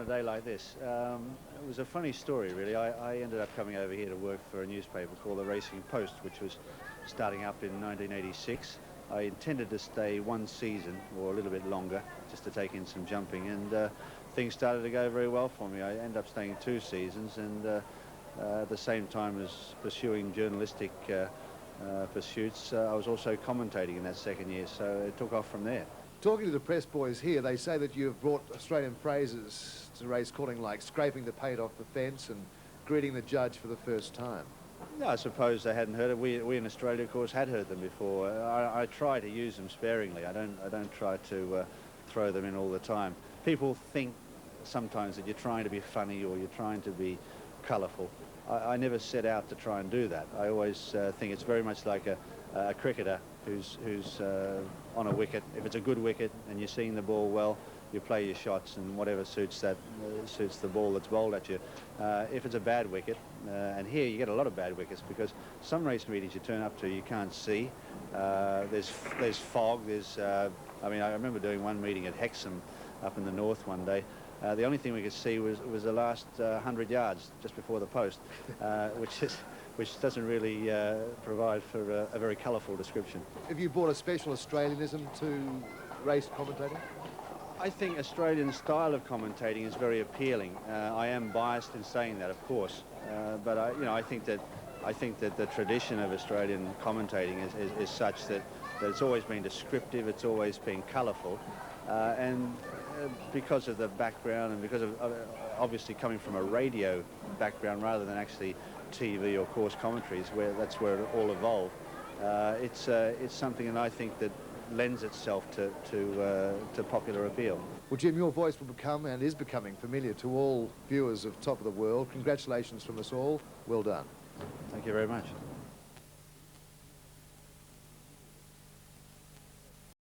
day like this. It was a funny story, really. I ended up coming over here to work for a newspaper called the Racing Post, which was starting up in 1986. I intended to stay one season, or a little bit longer, just to take in some jumping, and things started to go very well for me. I ended up staying 2 seasons, and at the same time as pursuing journalistic pursuits, I was also commentating in that second year, so it took off from there. Talking to the press boys here, they say that you've brought Australian phrases to race calling, like scraping the paint off the fence and greeting the judge for the first time. No, I suppose they hadn't heard it. We in Australia, of course, had heard them before. I try to use them sparingly. I don't try to throw them in all the time. People think sometimes that you're trying to be funny or you're trying to be colourful. I never set out to try and do that. I always think it's very much like a cricketer who's on a wicket. If it's a good wicket and you're seeing the ball well, you play your shots and whatever suits the ball that's bowled at you. If it's a bad wicket, and here you get a lot of bad wickets because some race meetings you turn up to you can't see. There's fog. I mean, I remember doing one meeting at Hexham up in the north one day. The only thing we could see was the last 100 yards just before the post, which doesn't really provide for a very colourful description. Have you brought a special Australianism to race commentating? I think Australian style of commentating is very appealing. I am biased in saying that, of course, but I think that the tradition of Australian commentating is such that it's always been descriptive, it's always been colourful, and because of the background and because of obviously coming from a radio background rather than actually TV or course commentaries, that's where it all evolved. It's something that I think that lends itself to popular appeal. Well, Jim, your voice will become and is becoming familiar to all viewers of Top of the World. Congratulations from us all. Well done. Thank you very much.